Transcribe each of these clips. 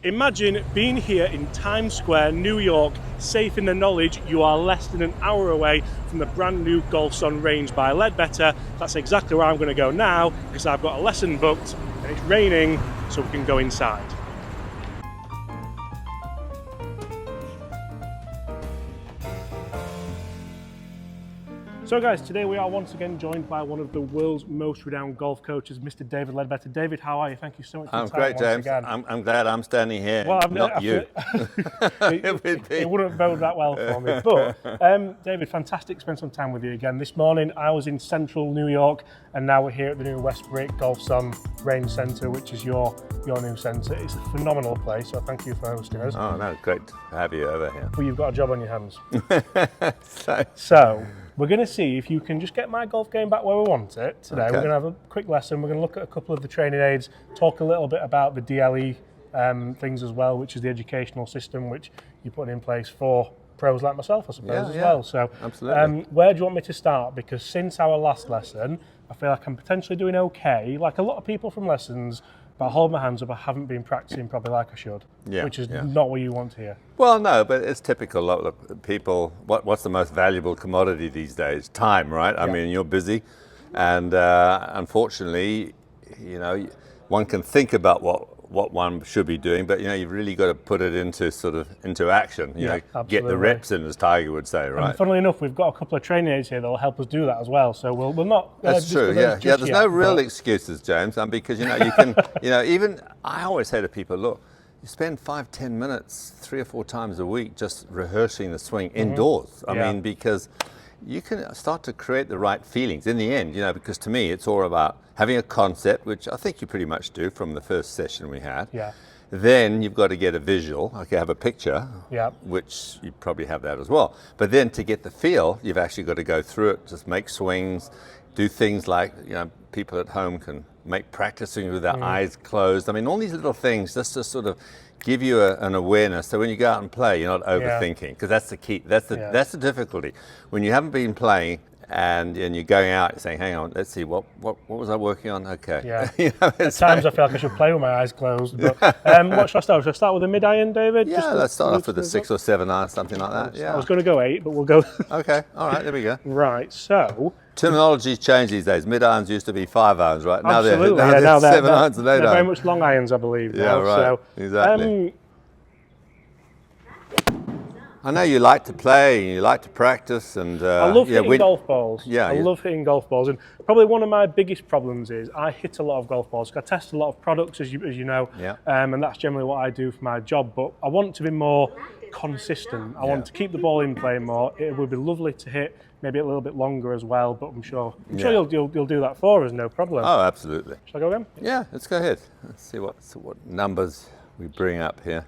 Imagine being here in Times Square, New York, safe in the knowledge you are less than an hour away from the brand new Golfson range by Leadbetter. That's exactly where I'm going to go now because I've got a lesson booked and it's raining, so we can go inside. So guys, today we are once again joined by one of the world's most renowned golf coaches, Mr. David Leadbetter. David, how are you? Thank you so much for your time. I'm great, James. I'm glad I'm standing here, not you. It wouldn't bode that well for me. But David, fantastic to spend some time with you again. This morning I was in central New York and now we're here at the new Westbrick Golfson Range Centre, which is your new centre. It's a phenomenal place, so thank you for hosting us. Oh no, great to have you over here. Well, you've got a job on your hands. So we're going to see if you can just get my golf game back where we want it today. Okay. We're going to have a quick lesson. We're going to look at a couple of the training aids, talk a little bit about the DLE things as well, which is the educational system which you put in place for pros like myself, I suppose, as well. So, absolutely. Where do you want me to start? Because since our last lesson, I feel like I'm potentially doing okay. Like a lot of people from lessons, but I hold my hands up, I haven't been practicing probably like I should, which is not what you want to hear. Well, no, but it's typical. Look, people, what's the most valuable commodity these days? Time, right? I mean, you're busy, and unfortunately, you know, one can think about what one should be doing, but you know, you've really got to put it into action. You know, absolutely. Get the reps in, as Tiger would say, right? And funnily enough, we've got a couple of training aids here that will help us do that as well. So we'll not. That's true. There's no real excuses, James, because you know you can. You know, even I always say to people, look, you spend 5-10 minutes 3 or 4 times a week just rehearsing the swing indoors. I mean, because you can start to create the right feelings in the end, you know, because to me it's all about having a concept, which I think you pretty much do from the first session we had. Yeah. Then you've got to get a visual, have a picture, which you probably have that as well. But then to get the feel, you've actually got to go through it, just make swings, do things like, you know, people at home can make practicing with their eyes closed. I mean, all these little things just to sort of give you an awareness, so when you go out and play, you're not overthinking, because that's the key. That's the difficulty. When you haven't been playing and you're going out, you're saying, hang on, let's see, what was I working on? Okay. Yeah. You know, at times I feel like I should play with my eyes closed. But what should I start? Should I start with a mid-iron, David? Yeah, let's start off with a 6 or 7 iron, something like that. Yeah. I was going to go 8, but we'll go. Okay, all right, there we go. Right, so. Terminology's changed these days. Mid-irons used to be 5 irons, right? Absolutely. Now they're 7 irons and 8 irons. They're very much long irons, I believe. Yeah, now. right. So, exactly. I know you like to play, and you like to practice, and I love hitting golf balls. I love hitting golf balls, and probably one of my biggest problems is I hit a lot of golf balls. I test a lot of products, as you know, and that's generally what I do for my job. But I want to be more consistent. I want to keep the ball in play more. It would be lovely to hit maybe a little bit longer as well, but I'm sure you'll do that for us, no problem. Oh, absolutely. Shall I go again? Yeah, let's go ahead. Let's see what numbers we bring up here.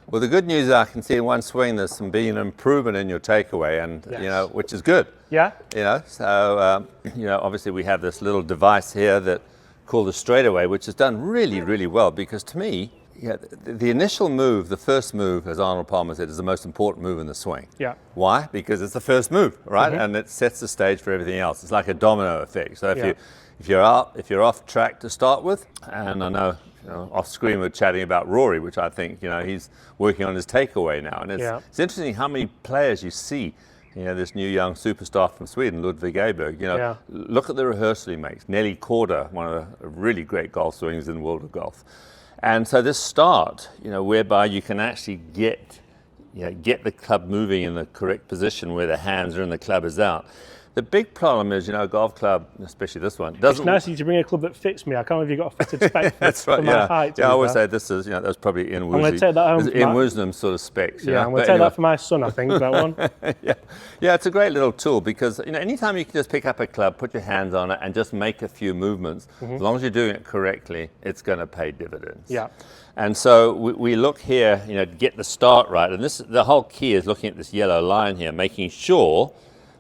Well, the good news is I can see in one swing there's been an improvement in your takeaway, and you know, which is good. Yeah. You know, so you know, obviously we have this little device here that called the straightaway, which has done really, really well. Because to me, the initial move, the first move, as Arnold Palmer said, is the most important move in the swing. Yeah. Why? Because it's the first move, right? And it sets the stage for everything else. It's like a domino effect. So if you're off track to start with, and I know. You know, off screen we're chatting about Rory, which I think, you know, he's working on his takeaway now, and it's interesting how many players you see. You know, this new young superstar from Sweden, Ludvig Åberg. You know, look at the rehearsal he makes. Nelly Korda, one of the really great golf swings in the world of golf. And so this start, you know, whereby you can actually get the club moving in the correct position where the hands are and the club is out. The big problem is, you know, a golf club, especially this one, doesn't. It's nice of you to bring a club that fits me. I can't believe you've got a fitted spec. That's right. For my height. I always say this is, you know, that's probably Ian Woosney. I'm going to take that home. Ian Woosnam sort of specs. Yeah, I'm going to take that for my son. I think that one. Yeah, it's a great little tool because, you know, anytime you can just pick up a club, put your hands on it, and just make a few movements, as long as you're doing it correctly, it's going to pay dividends. Yeah. And so we look here, you know, to get the start right, and the whole key is looking at this yellow line here, making sure.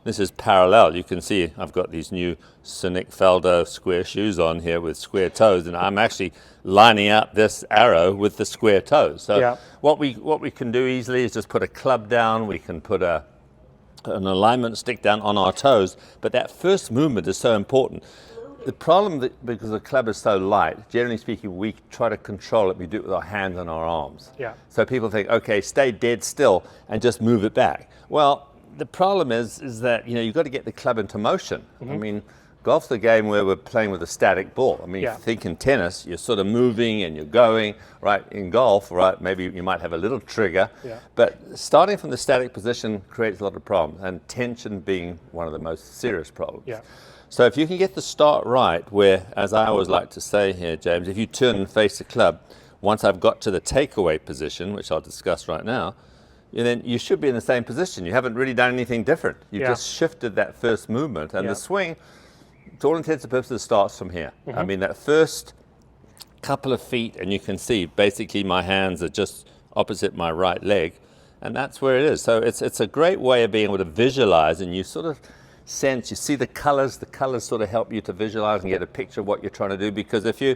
This is parallel. You can see I've got these new Sonic Felder square shoes on here with square toes, and I'm actually lining up this arrow with the square toes. So what we can do easily is just put a club down. We can put an alignment stick down on our toes, but that first movement is so important. the problem that because the club is so light, generally speaking, we try to control it. We do it with our hands and our arms. Yeah. So people think, okay, stay dead still and just move it back. Well, the problem is that you've got to get the club into motion. I mean, golf's a game where we're playing with a static ball. I mean, if you think in tennis, you're sort of moving and you're going, right? In golf, right, maybe you might have a little trigger, but starting from the static position creates a lot of problems, and tension being one of the most serious problems. Yeah. So if you can get the start right, where, as I always like to say here, James, if you turn and face the club, once I've got to the takeaway position, which I'll discuss right now, then you should be in the same position. You haven't really done anything different. You've just shifted that first movement, and the swing, to all intents and purposes, starts from here. I mean, that first couple of feet, and you can see basically my hands are just opposite my right leg, and that's where it is. So it's a great way of being able to visualize, and you sort of sense, you see the colors sort of help you to visualize and get a picture of what you're trying to do, because if you're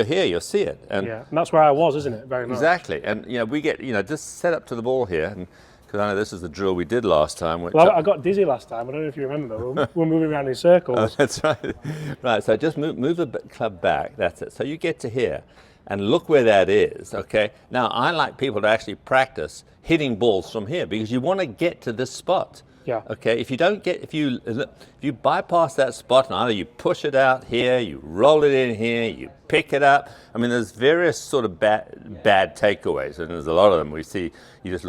here, you'll see it. And that's where I was, isn't it? Very much. Exactly. And we get, just set up to the ball here, and because I know this is the drill we did last time. Well, I got dizzy last time. I don't know if you remember. We're moving around in circles. Oh, that's right. Right, so just move the club back. That's it. So you get to here, and look where that is, okay? Now, I like people to actually practice hitting balls from here, because you want to get to this spot. Yeah. Okay. If you bypass that spot, and either you push it out here, you roll it in here, you pick it up. I mean, there's various sort of bad takeaways, and there's a lot of them. We see. You just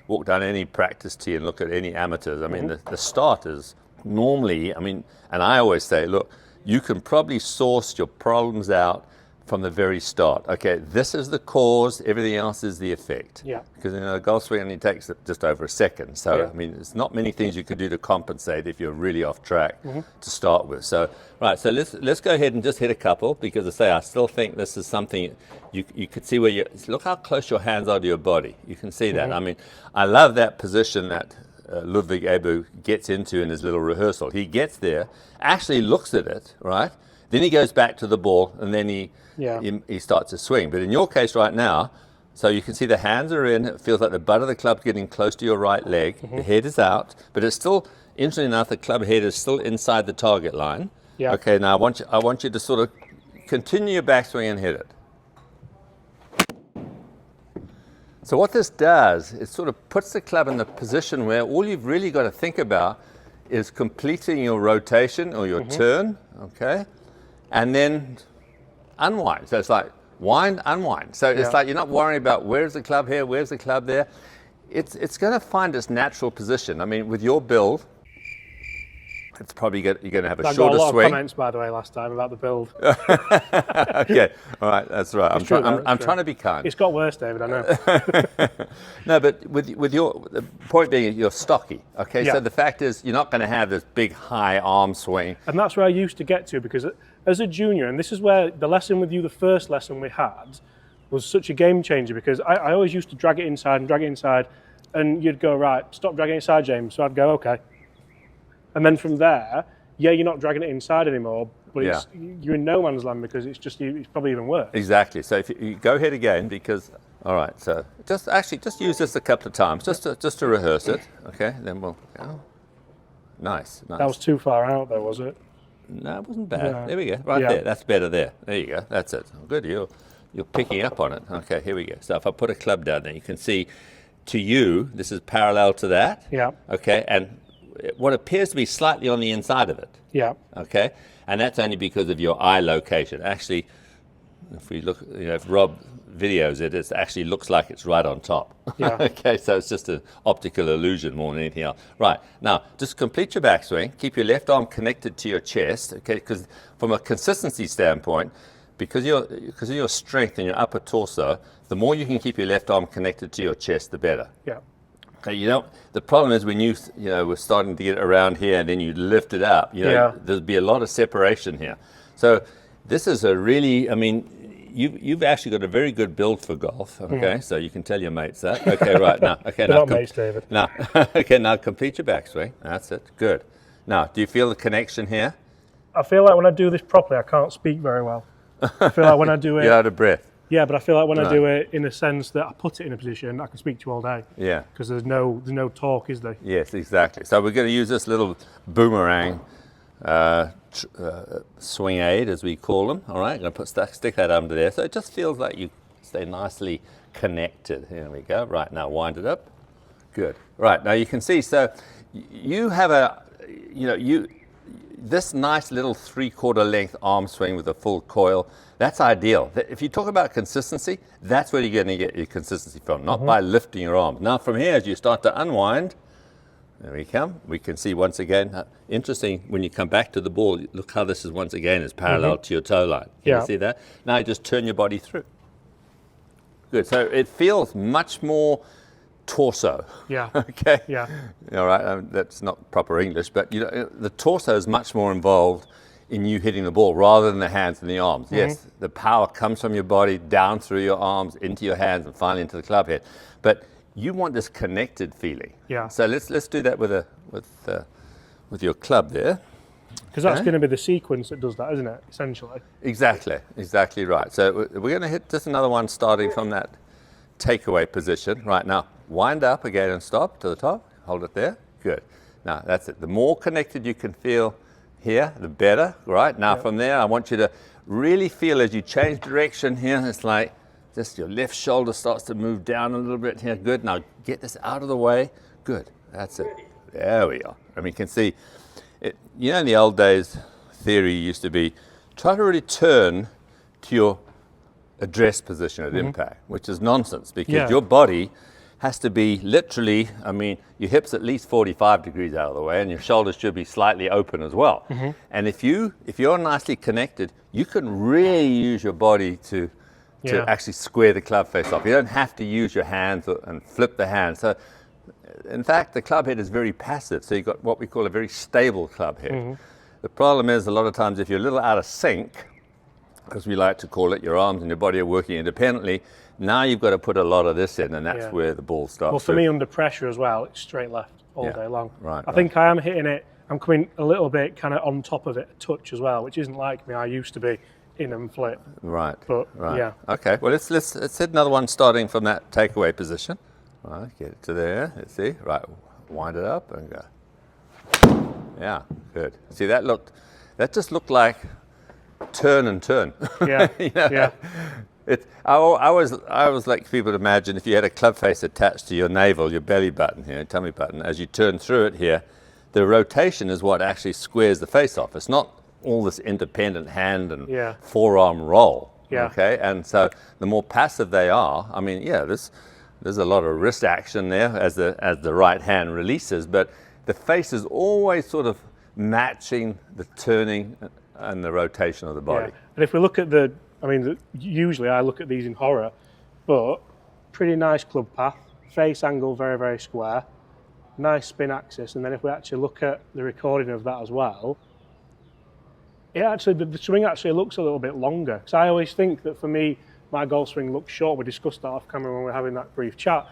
walk down any practice tee and look at any amateurs. I mean, the starters normally. I mean, and I always say, look, you can probably source your problems out from the very start. Okay, this is the cause, everything else is the effect. Yeah. Because a golf swing only takes just over a second. So, I mean, there's not many things you could do to compensate if you're really off track to start with. So, right, so let's go ahead and just hit a couple, because I still think this is something you could see where look how close your hands are to your body. You can see that. I mean, I love that position that Ludwig Abu gets into in his little rehearsal. He gets there, actually looks at it, right? Then he goes back to the ball, and then he starts to swing. But in your case right now, so you can see the hands are in. It feels like the butt of the club's getting close to your right leg. The head is out, but it's still, interestingly enough, the club head is still inside the target line. Yeah. Okay, now I want you to sort of continue your backswing and hit it. So what this does, it sort of puts the club in the position where all you've really got to think about is completing your rotation or your turn, okay? And then unwind. So it's like wind, unwind. So it's like you're not worrying about where's the club here, where's the club there. It's going to find its natural position. I mean, with your build, it's probably you're going to have a shorter swing. I got a lot of comments, by the way, last time about the build. Okay, all right, that's right. I'm trying to be kind. It's got worse, David, I know. No, but with your, the point being you're stocky, okay? So the fact is you're not going to have this big high arm swing. And that's where I used to get to, because as a junior, and this is where the lesson with you, the first lesson we had, was such a game changer, because I always used to drag it inside, and you'd go, right, stop dragging it inside, James. So I'd go, okay. And then from there, you're not dragging it inside anymore, but you're in no man's land, because it's probably even worse. Exactly. So if you go ahead again, because, all right, so just use this a couple of times, just to rehearse it, okay? Then we'll go. Nice. That was too far out though, was it? No, it wasn't bad. Yeah. There we go. Right there. That's better there. There you go. That's it. Good. You're picking up on it. Okay, here we go. So if I put a club down there, you can see to you, this is parallel to that. Yeah. Okay, and what appears to be slightly on the inside of it. Yeah. Okay, and that's only because of your eye location. Actually, if we look, if Rob videos it, it actually looks like it's right on top. Yeah. Okay, so it's just an optical illusion more than anything else. Right, now just complete your backswing. Keep your left arm connected to your chest, okay, because from a consistency standpoint, because of your strength in your upper torso, the more you can keep your left arm connected to your chest, the better. Yeah. Okay, the problem is when we're starting to get around here and then you lift it up, there'll be a lot of separation here. So this is a really, I mean, you've actually got a very good build for golf, okay? So you can tell your mates that. Okay, right, now. Okay, now. Not mates, David. Now, okay, now complete your backswing. That's it, good. Now, do you feel the connection here? I feel like when I do this properly, I can't speak very well. I feel like when I do it... You're out of breath. Yeah, but I feel like when I do it in a sense that I put it in a position, I can speak to you all day. Yeah. Because there's no talk, is there? Yes, exactly. So we're going to use this little boomerang, swing aid, as we call them. All right, I'm going to stick that under there, so it just feels like you stay nicely connected. Here we go. Right, now wind it up. Good. Right, now you can see, so you have this nice little 3/4 length arm swing with a full coil. That's ideal. If you talk about consistency, that's where you're going to get your consistency from, not by lifting your arms. Now from here, as you start to unwind, there we come. We can see once again, interesting, when you come back to the ball, look how this is once again is parallel to your toe line. Can you see that? Now you just turn your body through. Good, so it feels much more torso. Yeah. Okay. Yeah. All right. That's not proper English, but the torso is much more involved in you hitting the ball rather than the hands and the arms. Yes, the power comes from your body down through your arms into your hands and finally into the club head. But you want this connected feeling. Yeah. So let's do that with your club there. Because that's going to be the sequence that does that, isn't it? Essentially. Exactly right. So we're going to hit just another one starting from that takeaway position. Right now, wind up again and stop to the top. Hold it there. Good. Now that's it. The more connected you can feel here, the better. Right now, from there, I want you to really feel as you change direction here. It's like just your left shoulder starts to move down a little bit here. Good. Now get this out of the way. Good. That's it. There we are. I mean, you can see it. You know, in the old days, theory used to be try to really turn to your address position at impact, which is nonsense because your body has to be literally, I mean, your hips at least 45 degrees out of the way and your shoulders should be slightly open as well. And if you're nicely connected, you can really use your body to actually square the club face off. You don't have to use your hands and flip the hands. So in fact, the club head is very passive. So you've got what we call a very stable club head. The problem is a lot of times if you're a little out of sync, as we like to call it, your arms and your body are working independently. Now you've got to put a lot of this in, and that's where the ball starts. Well, for me, under pressure as well, it's straight left all day long. Right. I think I am hitting it. I'm coming a little bit kind of on top of it, a touch as well, which isn't like me. I used to be in and flip. Right. But yeah. Okay. Well, let's hit another one starting from that takeaway position. Right. Get it to there. Let's see. Right. Wind it up and go. Yeah. Good. See that just looked like turn and turn. Yeah. Yeah. I always like people to imagine if you had a club face attached to your navel, your belly button here, tummy button, as you turn through it here, the rotation is what actually squares the face off. It's not all this independent hand and forearm roll. Yeah. Okay. And so the more passive they are, I mean, there's a lot of wrist action there as the right hand releases, but the face is always sort of matching the turning and the rotation of the body. Yeah. And if we look at usually I look at these in horror, but pretty nice club path, face angle very, very square, nice spin axis, and then if we actually look at the recording of that as well, the swing actually looks a little bit longer. Because I always think that for me, my golf swing looks short. We discussed that off camera when we were having that brief chat.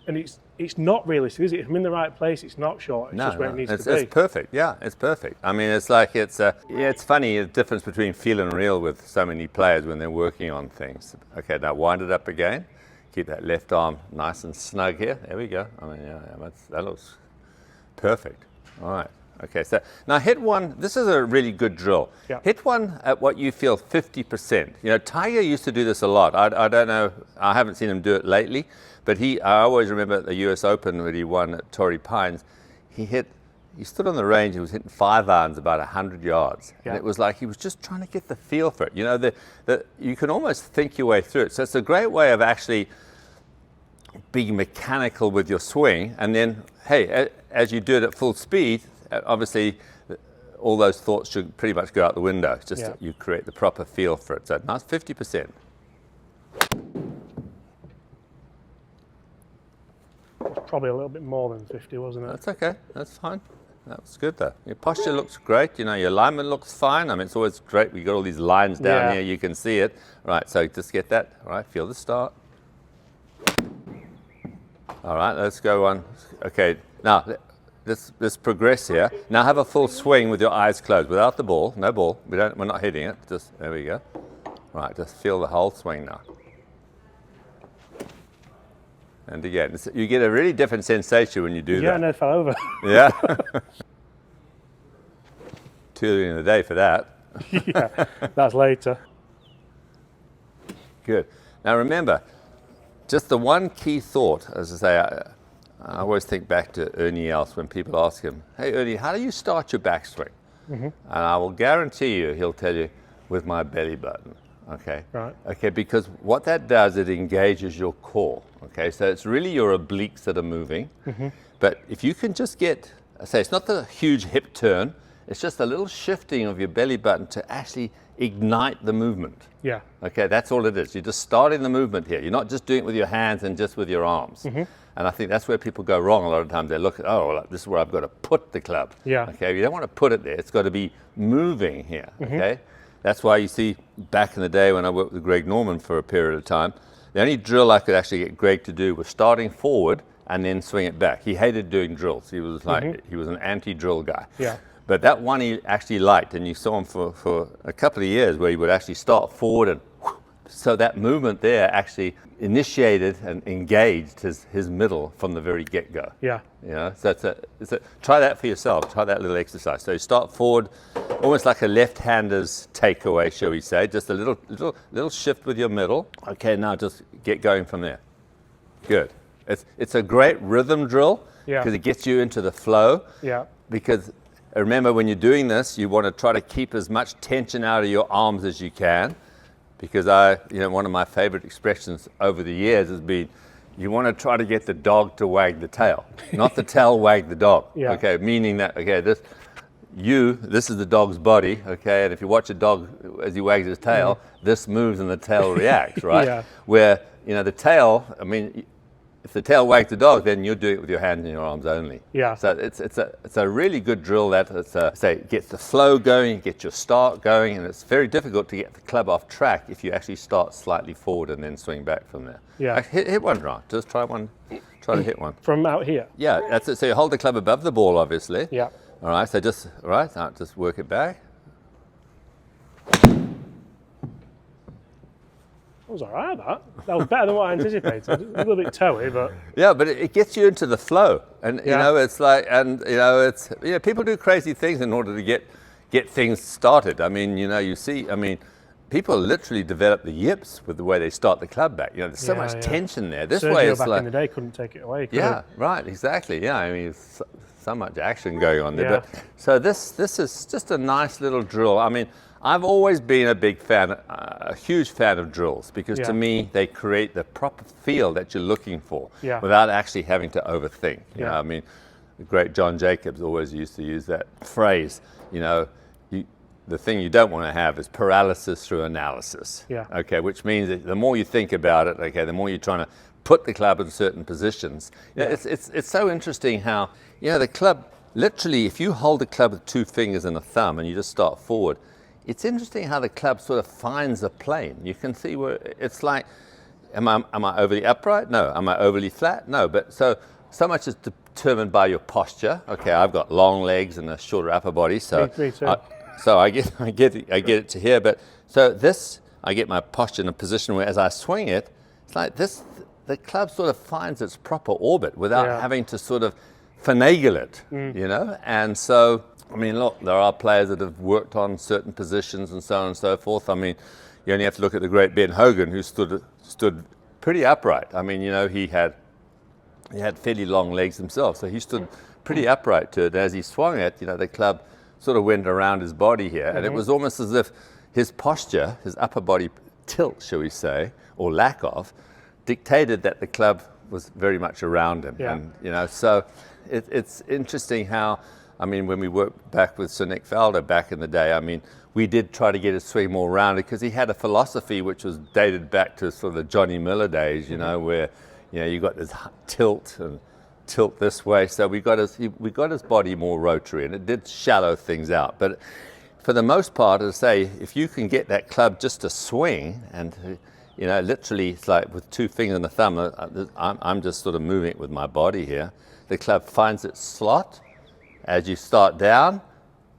And it's not realistic, is it? If I'm in the right place, it's not short. It's just where it needs to be. It's perfect. Yeah, it's perfect. I mean, it's like it's funny the difference between feel and real with so many players when they're working on things. Okay, now wind it up again. Keep that left arm nice and snug here. There we go. I mean, that looks perfect. All right. Okay, so now hit one. This is a really good drill. Yeah. Hit one at what you feel 50%. You know, Tiger used to do this a lot. I don't know. I haven't seen him do it lately. But I always remember at the US Open when he won at Torrey Pines, he stood on the range, he was hitting 5 irons about 100 yards. Yeah. And it was like he was just trying to get the feel for it. You know, you can almost think your way through it. So it's a great way of actually being mechanical with your swing. And then, hey, as you do it at full speed, obviously all those thoughts should pretty much go out the window. It's just that you create the proper feel for it. So nice 50%. Probably a little bit more than 50, wasn't it? That's okay. That's fine. That was good though. Your posture looks great. You know, your alignment looks fine. I mean, it's always great. We got all these lines down here. You can see it. Right. So just get that. All right. Feel the start. All right. Let's go on. Okay. Now let's progress here. Now have a full swing with your eyes closed, without the ball. No ball. We're not hitting it. Just there we go. Right. Just feel the whole swing now. And again, you get a really different sensation when you do that. Yeah, no, it fell over. Yeah. too early in the day for that. Yeah, that's later. Good. Now remember, just the one key thought, as I say, I always think back to Ernie Els when people ask him, hey Ernie, how do you start your backswing? Mm-hmm. And I will guarantee you, he'll tell you, with my belly button. Okay. Right. Okay, because what that does, it engages your core. Okay, so it's really your obliques that are moving. Mm-hmm. But if you can just get, I say, it's not the huge hip turn, it's just a little shifting of your belly button to actually ignite the movement. Yeah. Okay, that's all it is. You're just starting the movement here. You're not just doing it with your hands and just with your arms. Mm-hmm. And I think that's where people go wrong a lot of times. They look at, oh, well, this is where I've got to put the club. Yeah. Okay, you don't want to put it there. It's got to be moving here. Mm-hmm. Okay. That's why you see back in the day when I worked with Greg Norman for a period of time, the only drill I could actually get Greg to do was starting forward and then swing it back. He hated doing drills. He was like, he was an anti-drill guy. Yeah. But that one he actually liked, and you saw him for a couple of years where he would actually start forward and so that movement there actually initiated and engaged his middle from the very get-go. Yeah. You know, so try that for yourself. Try that little exercise. So you start forward, almost like a left-hander's takeaway, shall we say? Just a little shift with your middle. Okay, now just get going from there. Good. It's a great rhythm drill because it gets you into the flow. Yeah. Because remember, when you're doing this, you want to try to keep as much tension out of your arms as you can. Because one of my favorite expressions over the years has been, you want to try to get the dog to wag the tail, not the tail wag the dog. Yeah. Okay, meaning that, okay, this is the dog's body, okay, and if you watch a dog as he wags his tail, this moves and the tail reacts, right? Yeah. Where, the tail, I mean, if the tail wags the dog, then you'll do it with your hands and your arms only. Yeah. So it's a really good drill that gets the flow going, gets your start going, and it's very difficult to get the club off track if you actually start slightly forward and then swing back from there. Yeah. Hit one right. Just try to hit one. From out here? Yeah, that's it. So you hold the club above the ball, obviously. Yeah. All right, so just work it back. That was all right, that was better than what I anticipated. A little bit toey, but... Yeah, but it gets you into the flow. And, it's like, people do crazy things in order to get things started. I mean, people literally develop the yips with the way they start the club back. There's so much tension there. This Sergio way it's back like... in the day couldn't take it away, could he? Right, exactly. Yeah, I mean, so much action going on there. Yeah. But, so this is just a nice little drill. I mean, I've always been a big fan, a huge fan of drills because to me they create the proper feel that you're looking for without actually having to overthink. You know, I mean, the great John Jacobs always used to use that phrase. The thing you don't want to have is paralysis through analysis. Yeah. Okay, which means that the more you think about it, okay, the more you're trying to put the club in certain positions. It's so interesting how the club literally, if you hold the club with two fingers and a thumb and you just start forward. It's interesting how the club sort of finds a plane. You can see where it's like, am I overly upright? No. Am I overly flat? No. But so much is determined by your posture. Okay, I've got long legs and a shorter upper body, so me too. So I get it to here. But so this, I get my posture in a position where as I swing it, it's like this. The club sort of finds its proper orbit without having to sort of finagle it, And so. I mean, look, there are players that have worked on certain positions and so on and so forth. I mean, you only have to look at the great Ben Hogan, who stood pretty upright. I mean, he had fairly long legs himself, so he stood pretty upright to it. As he swung it, the club sort of went around his body here, and it was almost as if his posture, his upper body tilt, shall we say, or lack of, dictated that the club was very much around him. Yeah. And so it's interesting how. I mean, when we worked back with Sir Nick Faldo back in the day, I mean, we did try to get his swing more rounded because he had a philosophy which was dated back to sort of the Johnny Miller days, where, you got this tilt this way. So we got his body more rotary, and it did shallow things out. But for the most part, as I say, if you can get that club just to swing and, literally it's like with two fingers and a thumb, I'm just sort of moving it with my body here. The club finds its slot. As you start down,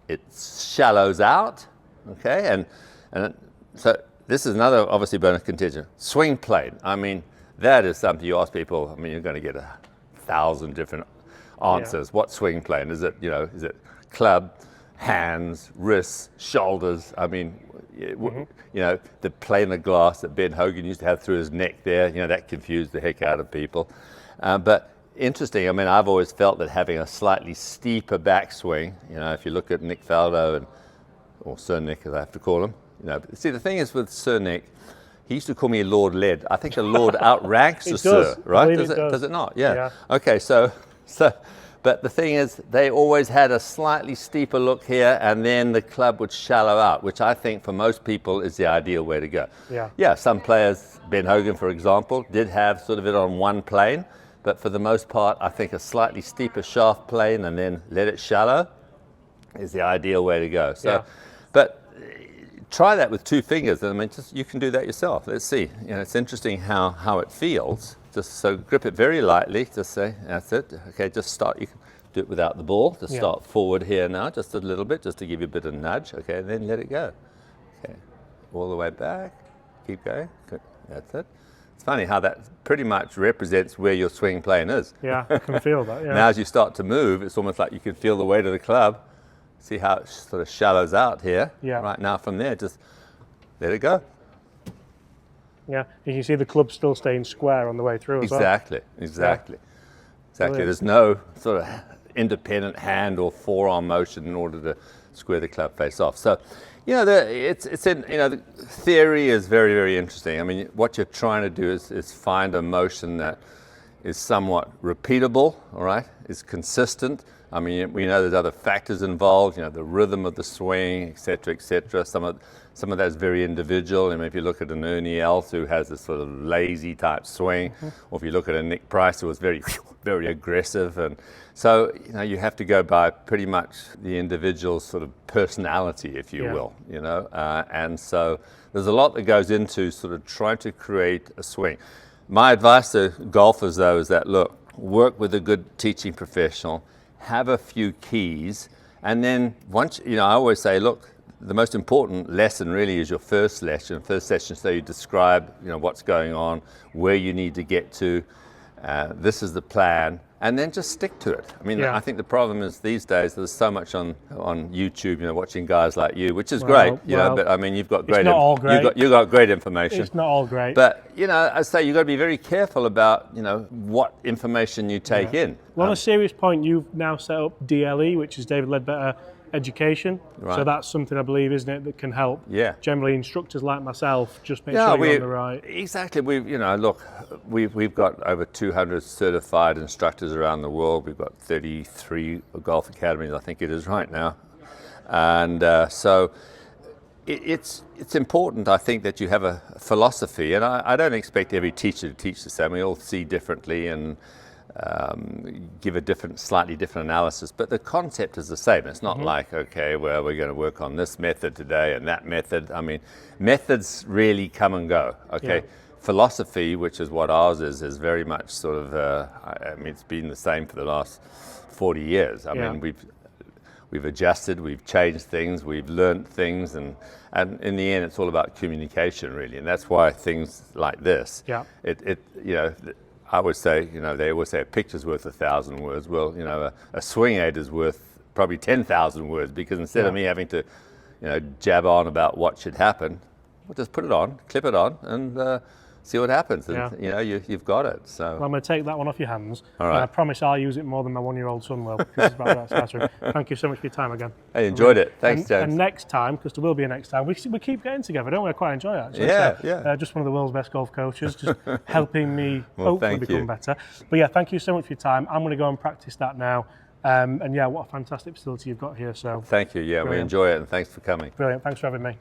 it shallows out, okay? And so this is another, obviously, bonus contingent. Swing plane. I mean, that is something you ask people, I mean, you're going to get 1,000 different answers. What swing plane? Is it, is it club, hands, wrists, shoulders. I mean, you know, the plane of glass that Ben Hogan used to have through his neck there, you know, that confused the heck out of people. But interesting, I mean, I've always felt that having a slightly steeper backswing, you know, if you look at Nick Faldo, or Sir Nick as I have to call him, you know, see, the thing is with Sir Nick, he used to call me Lord Led. I think a Lord outranks a Sir, right? Does it not? Yeah. Okay, so, but the thing is, they always had a slightly steeper look here, and then the club would shallow out, which I think for most people is the ideal way to go. Yeah, some players, Ben Hogan, for example, did have sort of it on one plane, but for the most part, I think a slightly steeper shaft plane and then let it shallow is the ideal way to go. So, but try that with 2 fingers. I mean, just you can do that yourself. Let's see. You know, it's interesting how it feels. Just so grip it very lightly. Just say, that's it. Okay, just start. You can do it without the ball. Just start forward here now, just a little bit, just to give you a bit of nudge. Okay, and then let it go. Okay, all the way back. Keep going. Good. That's it. It's funny how that pretty much represents where your swing plane is. Yeah, I can feel that. Yeah. Now, as you start to move, it's almost like you can feel the weight of the club. See how it sort of shallows out here. Yeah. Right now, from there, just let it go. Yeah, you can see the club still staying square on the way through as well. Exactly. There's no sort of independent hand or forearm motion in order to square the club face off. So, you know, the theory is very, very interesting. I mean, what you're trying to do is find a motion that is somewhat repeatable, all right, is consistent. I mean, we know there's other factors involved, you know, the rhythm of the swing, et cetera, Some of that is very individual. I mean, if you look at an Ernie Els who has this sort of lazy type swing, or if you look at a Nick Price who was very, very aggressive. And so, you know, you have to go by pretty much the individual's sort of personality, if you will, you know. And so there's a lot that goes into sort of trying to create a swing. My advice to golfers, though, is that, look, work with a good teaching professional, have a few keys, and then once, you know, I always say, look, the most important lesson really is your first lesson. So you describe, you know, what's going on, where you need to get to, this is the plan, and then just stick to it. I mean, I think the problem is these days there's so much on YouTube, you know, watching guys like you, which is great, you know, but I mean, you've got great, you've got great information. It's not all great. But, you know, I say you've got to be very careful about, you know, what information you take in. Well, on a serious point, you've now set up DLE, which is David Ledbetter Education. Right. So that's something, I believe, isn't it, that can help generally instructors like myself just make sure you're on the right. Exactly. You know, look, we've got over 200 certified instructors around the world. We've got 33 golf academies, I think it is right now. And so it's important, I think, that you have a philosophy. And I don't expect every teacher to teach the same. We all see differently and give a slightly different analysis, but the concept is the same. It's not like, okay, well, we're going to work on this method today and that method. I mean, methods really come and go. Okay, philosophy, which is what ours is very much sort of. I mean, it's been the same for the last 40 years. I mean, we've adjusted, we've changed things, we've learned things, and in the end, it's all about communication, really, and that's why things like this. You know. I would say, you know, they always say a picture's worth 1,000 words. Well, you know, a swing aid is worth probably 10,000 words, because instead of me having to, you know, jab on about what should happen, we'll just put it on, clip it on, and see what happens. And, you know, you've got it. So well, I'm going to take that one off your hands. All right. And I promise I'll use it more than my 1-year-old son will. Thank you so much for your time again. I enjoyed it. Thanks, James. And next time, because there will be a next time, we keep getting together, don't we? I quite enjoy it, actually. Just one of the world's best golf coaches, just helping me hopefully become better. But yeah, thank you so much for your time. I'm going to go and practice that now. And yeah, what a fantastic facility you've got here. So thank you. Yeah, brilliant. We enjoy it, and thanks for coming. Brilliant. Thanks for having me.